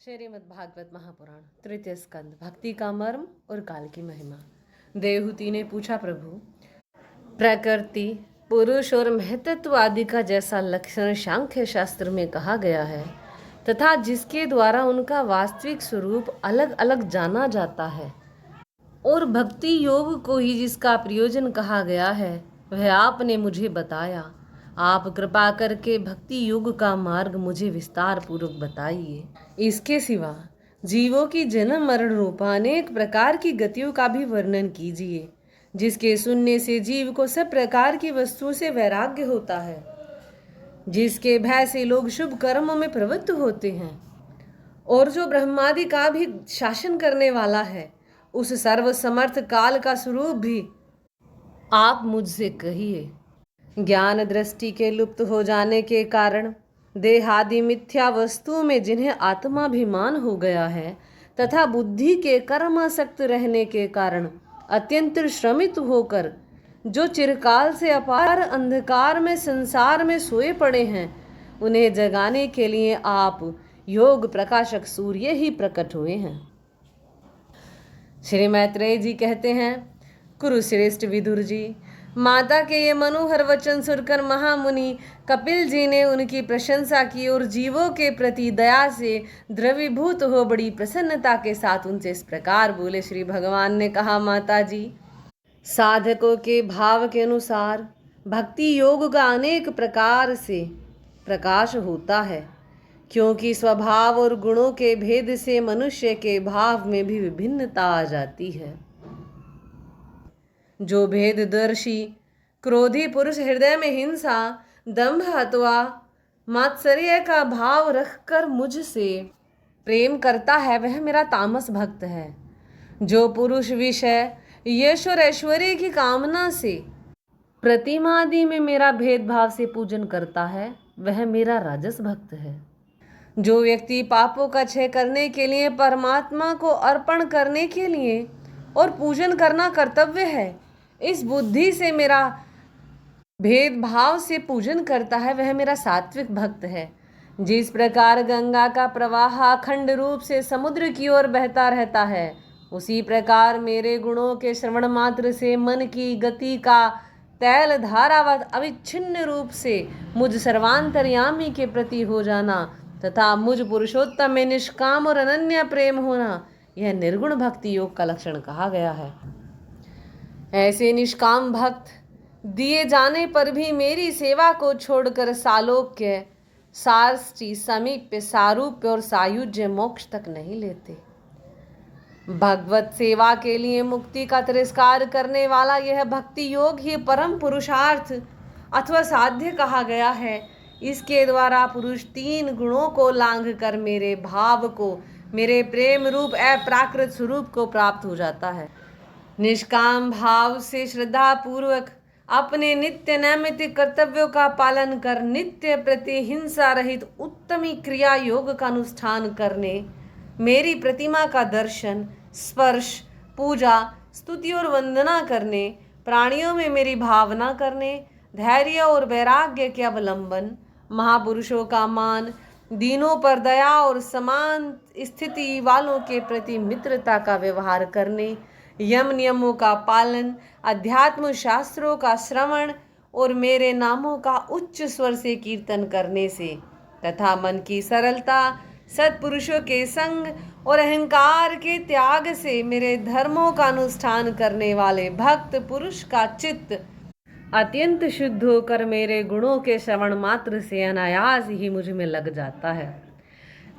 श्रीमद् भागवत महापुराण तृतीय स्कंद भक्ति का मर्म और काल की महिमा। देवहूति ने पूछा, प्रभु, प्रकृति, पुरुष और महतत्व आदि का जैसा लक्षण सांख्य शास्त्र में कहा गया है तथा जिसके द्वारा उनका वास्तविक स्वरूप अलग अलग जाना जाता है और भक्ति योग को ही जिसका प्रयोजन कहा गया है वह आपने मुझे बताया। आप कृपा करके भक्ति योग का मार्ग मुझे विस्तार पूर्वक बताइए। इसके सिवा जीवों की जन्म मरण रूप अनेक प्रकार की गतियों का भी वर्णन कीजिए, जिसके सुनने से जीव को सब प्रकार की वस्तुओं से वैराग्य होता है, जिसके भय से लोग शुभ कर्मों में प्रवृत्त होते हैं और जो ब्रह्मादि का भी शासन करने वाला है, उस सर्वसमर्थ काल का स्वरूप भी आप मुझसे कहिए। ज्ञान दृष्टि के लुप्त हो जाने के कारण देहादि मिथ्या वस्तुओं में जिन्हें आत्माभिमान हो गया है तथा बुद्धि के कर्मासक्त रहने के कारण अत्यंत श्रमित होकर जो चिरकाल से अपार अंधकार में संसार में सोए पड़े हैं, उन्हें जगाने के लिए आप योग प्रकाशक सूर्य ही प्रकट हुए हैं। श्री मैत्रेय जी कहते हैं, कुरुश्रेष्ठ विदुर जी, माता के ये मनोहर वचन सुनकर महामुनि कपिल जी ने उनकी प्रशंसा की और जीवों के प्रति दया से द्रवीभूत हो बड़ी प्रसन्नता के साथ उनसे इस प्रकार बोले। श्री भगवान ने कहा, माता जी, साधकों के भाव के अनुसार भक्ति योग का अनेक प्रकार से प्रकाश होता है, क्योंकि स्वभाव और गुणों के भेद से मनुष्य के भाव में भी विभिन्नता आ जाती है। जो भेददर्शी क्रोधी पुरुष हृदय में हिंसा, दंभ अथवा मात्सर्य का भाव रखकर मुझसे प्रेम करता है, वह मेरा तामस भक्त है। जो पुरुष विषय, यश और ऐश्वर्य की कामना से प्रतिमा आदि में मेरा भेदभाव से पूजन करता है, वह मेरा राजस भक्त है। जो व्यक्ति पापों का क्षय करने के लिए परमात्मा को अर्पण करने के लिए और पूजन करना कर्तव्य है, इस बुद्धि से मेरा भेदभाव से पूजन करता है, वह मेरा सात्विक भक्त है। जिस प्रकार गंगा का प्रवाह अखंड रूप से समुद्र की ओर बहता रहता है, उसी प्रकार मेरे गुणों के श्रवण मात्र से मन की गति का तैल धारावत अविच्छिन्न रूप से मुझ सर्वांतर्यामी के प्रति हो जाना तथा मुझ पुरुषोत्तम में निष्काम और अनन्य प्रेम होना, यह निर्गुण भक्ति योग का लक्षण कहा गया है। ऐसे निष्काम भक्त दिए जाने पर भी मेरी सेवा को छोड़कर सालोक्य, सारष्टि, समीप्य, सारूप्य और सायुज्य मोक्ष तक नहीं लेते। भगवत सेवा के लिए मुक्ति का तिरस्कार करने वाला यह भक्ति योग ही परम पुरुषार्थ अथवा साध्य कहा गया है। इसके द्वारा पुरुष तीन गुणों को लांघ कर मेरे भाव को, मेरे प्रेम रूप अप्राकृत स्वरूप को प्राप्त हो जाता है। निष्काम भाव से श्रद्धा पूर्वक अपने नित्य नैमित्तिक कर्तव्यों का पालन कर नित्य प्रतिहिंसा रहित उत्तमी क्रिया योग का अनुष्ठान करने, मेरी प्रतिमा का दर्शन, स्पर्श, पूजा, स्तुति और वंदना करने, प्राणियों में मेरी भावना करने, धैर्य और वैराग्य के अवलंबन, महापुरुषों का मान, दीनों पर दया और समान स्थिति वालों के प्रति मित्रता का व्यवहार करने, यम नियमों का पालन, अध्यात्म शास्त्रों का श्रवण और मेरे नामों का उच्च स्वर से कीर्तन करने से तथा मन की सरलता, सत्पुरुषों के संग और अहंकार के त्याग से मेरे धर्मों का अनुष्ठान करने वाले भक्त पुरुष का चित्त अत्यंत शुद्ध होकर मेरे गुणों के श्रवण मात्र से अनायास ही मुझ में लग जाता है।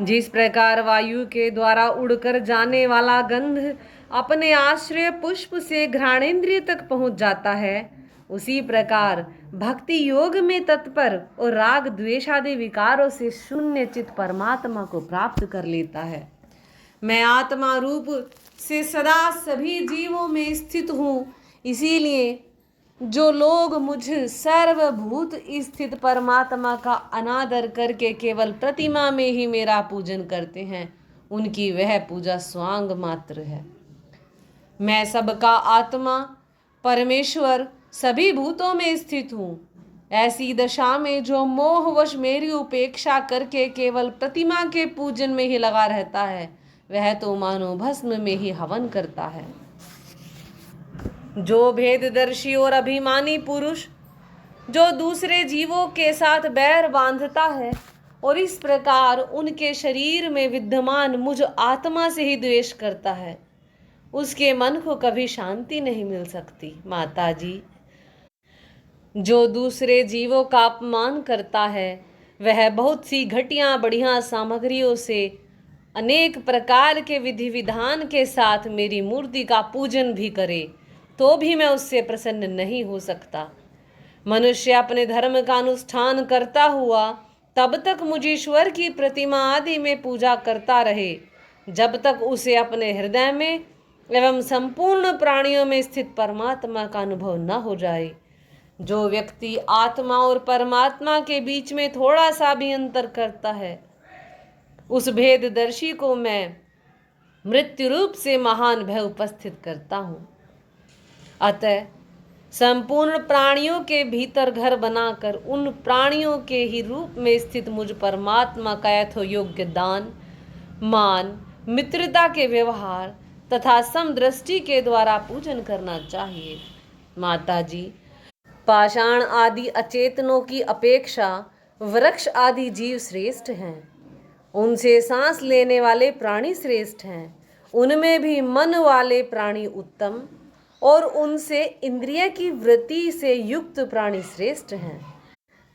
जिस प्रकार वायु के द्वारा उड़कर जाने वाला गंध अपने आश्रय पुष्प से घ्राणेन्द्रिय तक पहुंच जाता है, उसी प्रकार भक्ति योग में तत्पर और राग द्वेष आदि विकारों से शून्य चित परमात्मा को प्राप्त कर लेता है। मैं आत्मा रूप से सदा सभी जीवों में स्थित हूँ, इसीलिए जो लोग मुझ सर्वभूत स्थित परमात्मा का अनादर करके केवल प्रतिमा में ही मेरा पूजन करते हैं, उनकी वह पूजा स्वांग मात्र है। मैं सबका आत्मा, परमेश्वर, सभी भूतों में स्थित हूँ। ऐसी दशा में जो मोहवश मेरी उपेक्षा करके केवल प्रतिमा के पूजन में ही लगा रहता है, वह तो मानो भस्म में ही हवन करता है। जो भेददर्शी और अभिमानी पुरुष जो दूसरे जीवों के साथ बैर बांधता है और इस प्रकार उनके शरीर में विद्यमान मुझ आत्मा से ही द्वेष करता है, उसके मन को कभी शांति नहीं मिल सकती। माता जी, जो दूसरे जीवों का अपमान करता है, वह बहुत सी घटिया बढ़िया सामग्रियों से अनेक प्रकार के विधि विधान के साथ मेरी मूर्ति का पूजन भी करे तो भी मैं उससे प्रसन्न नहीं हो सकता। मनुष्य अपने धर्म का अनुष्ठान करता हुआ तब तक मुझ ईश्वर की प्रतिमा आदि में पूजा करता रहे जब तक उसे अपने हृदय में एवं संपूर्ण प्राणियों में स्थित परमात्मा का अनुभव न हो जाए। जो व्यक्ति आत्मा और परमात्मा के बीच में थोड़ा सा भी अंतर करता है, उस भेददर्शी को मैं मृत्यु रूप से महान भय उपस्थित करता हूँ। अतः संपूर्ण प्राणियों के भीतर घर बनाकर उन प्राणियों के ही रूप में स्थित मुझ परमात्मा का यथोयोग्य दान, मान, मित्रता के व्यवहार तथा समदृष्टि के द्वारा पूजन करना चाहिए। माता जी, पाषाण आदि अचेतनों की अपेक्षा वृक्ष आदि जीव श्रेष्ठ हैं। उनसे सांस लेने वाले प्राणी श्रेष्ठ हैं। उनमें भी मन वाले प्राणी उत्तम और उनसे इंद्रिय की वृत्ति से युक्त प्राणी श्रेष्ठ हैं।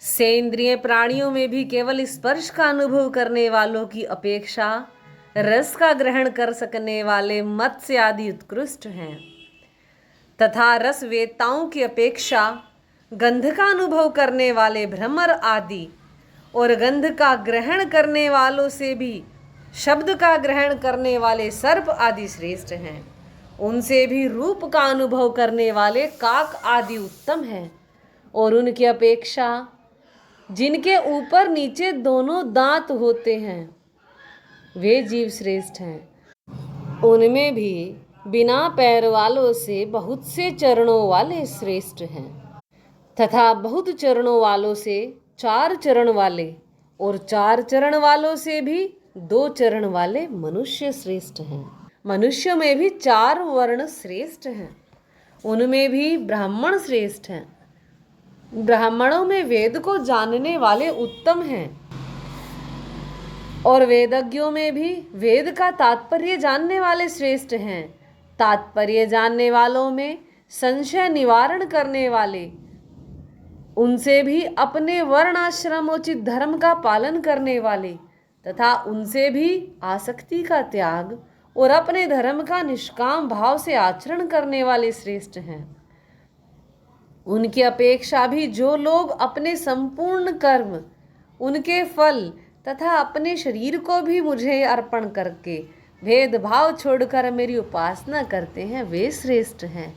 सेंद्रिय प्राणियों में भी केवल स्पर्श का अनुभव करने वालों की अपेक्षा रस का ग्रहण कर सकने वाले मत्स्य आदि उत्कृष्ट हैं तथा रस वेताओं की अपेक्षा गंध का अनुभव करने वाले भ्रमर आदि और गंध का ग्रहण करने वालों से भी शब्द का ग्रहण करने वाले सर्प आदि श्रेष्ठ हैं। उनसे भी रूप का अनुभव करने वाले काक आदि उत्तम हैं और उनकी अपेक्षा जिनके ऊपर नीचे दोनों दांत होते हैं वे जीव श्रेष्ठ हैं। उनमें भी बिना पैर वालों से बहुत से चरणों वाले श्रेष्ठ हैं तथा बहुत चरणों वालों से 4 चरण वाले और 4 चरण वालों से भी 2 चरण वाले मनुष्य श्रेष्ठ हैं। मनुष्यों में भी 4 वर्ण श्रेष्ठ हैं। उनमें भी ब्राह्मण श्रेष्ठ हैं। ब्राह्मणों में वेद को जानने वाले उत्तम हैं और वेदज्ञों में भी वेद का तात्पर्य जानने वाले श्रेष्ठ हैं। तात्पर्य जानने वालों में संशय निवारण करने वाले, उनसे भी अपने वर्णाश्रमोचित धर्म का पालन करने वाले तथा उनसे भी आसक्ति का त्याग और अपने धर्म का निष्काम भाव से आचरण करने वाले श्रेष्ठ हैं। उनकी अपेक्षा भी जो लोग अपने संपूर्ण कर्म, उनके फल तथा अपने शरीर को भी मुझे अर्पण करके भेदभाव छोड़कर मेरी उपासना करते हैं, वे श्रेष्ठ हैं।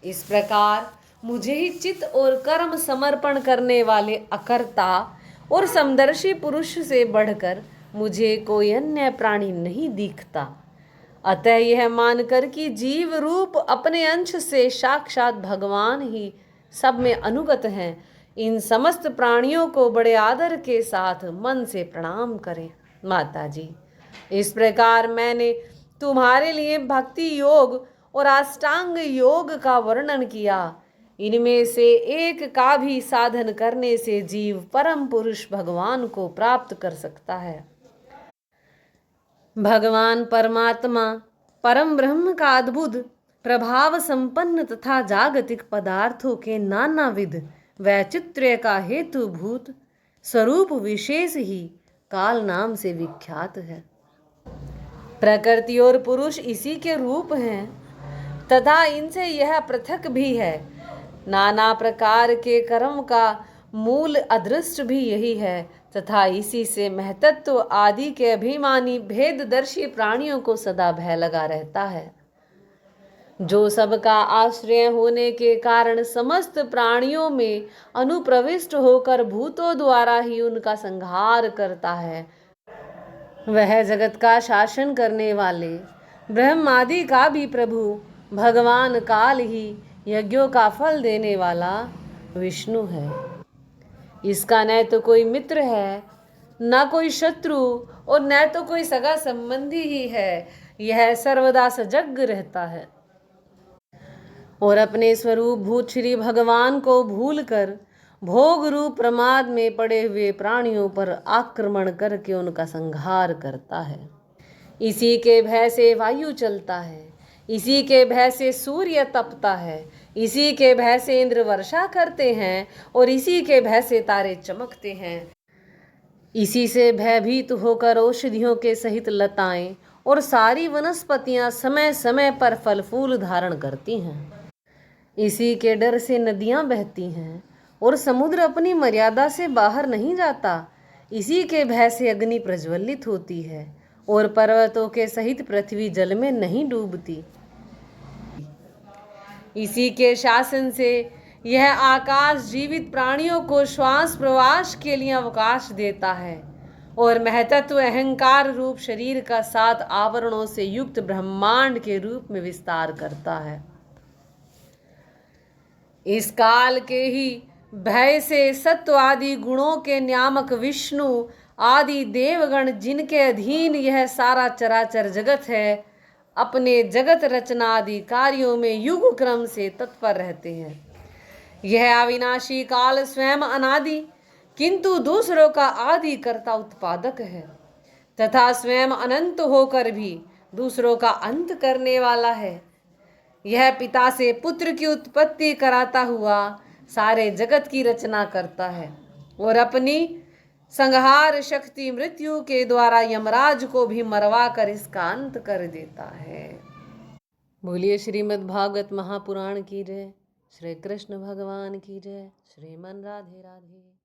इस प्रकार मुझे ही चित्त और कर्म समर्पण करने वाले अकर्ता और समदर्शी पुरुष से बढ़कर मुझे कोई अन्य प्राणी नहीं दिखता। अतः यह मानकर कि जीव रूप अपने अंश से साक्षात भगवान ही सब में अनुगत हैं, इन समस्त प्राणियों को बड़े आदर के साथ मन से प्रणाम करें। माता जी, इस प्रकार मैंने तुम्हारे लिए भक्ति योग और अष्टांग योग का वर्णन किया। इनमें से एक का भी साधन करने से जीव परम पुरुष भगवान को प्राप्त कर सकता है। भगवान परमात्मा परम ब्रह्म का अद्भुत प्रभाव संपन्न तथा जागतिक पदार्थों के नानाविध वैचित्र्य का हेतुभूत स्वरूप विशेष ही काल नाम से विख्यात है। प्रकृति और पुरुष इसी के रूप हैं तथा इनसे यह पृथक भी है। नाना प्रकार के कर्म का मूल अदृष्ट भी यही है तथा इसी से महतत्व आदि के अभिमानी भेददर्शी प्राणियों को सदा भय लगा रहता है। जो सबका आश्रय होने के कारण समस्त प्राणियों में अनुप्रविष्ट होकर भूतों द्वारा ही उनका संहार करता है, वह जगत का शासन करने वाले ब्रह्मादि का भी प्रभु भगवान काल ही यज्ञों का फल देने वाला विष्णु है। इसका न तो कोई मित्र है, न कोई शत्रु, और न तो कोई सगा संबंधी ही है। यह सर्वदा सजग रहता है और अपने स्वरूप भूत श्री भगवान को भूलकर भोग रूप प्रमाद में पड़े हुए प्राणियों पर आक्रमण करके उनका संहार करता है। इसी के भय से वायु चलता है, इसी के भय से सूर्य तपता है, इसी के भय से इंद्र वर्षा करते हैं और इसी के भय से तारे चमकते हैं। इसी से भयभीत होकर औषधियों के सहित लताएं और सारी वनस्पतियां समय समय पर फल फूल धारण करती हैं। इसी के डर से नदियां बहती हैं और समुद्र अपनी मर्यादा से बाहर नहीं जाता। इसी के भय से अग्नि प्रज्वलित होती है और पर्वतों के सहित पृथ्वी जल में नहीं डूबती। इसी के शासन से यह आकाश जीवित प्राणियों को श्वास प्रवास के लिए अवकाश देता है और महतत्व अहंकार रूप शरीर का 7 आवरणों से युक्त ब्रह्मांड के रूप में विस्तार करता है। इस काल के ही भय से सत्व आदि गुणों के नियामक विष्णु आदि देवगण, जिनके अधीन यह सारा चराचर जगत है, अपने जगत रचना आदि कार्यों में युग क्रम से तत्पर रहते हैं। यह अविनाशी काल स्वयं अनादि किंतु दूसरों का आदि कर्ता उत्पादक है तथा स्वयं अनंत होकर भी दूसरों का अंत करने वाला है। यह पिता से पुत्र की उत्पत्ति कराता हुआ सारे जगत की रचना करता है और अपनी संहार शक्ति मृत्यु के द्वारा यमराज को भी मरवा कर इसका अंत कर देता है। बोलिए श्रीमद् भागवत महापुराण की जय, श्री कृष्ण भगवान की जय, श्रीमन राधे राधे।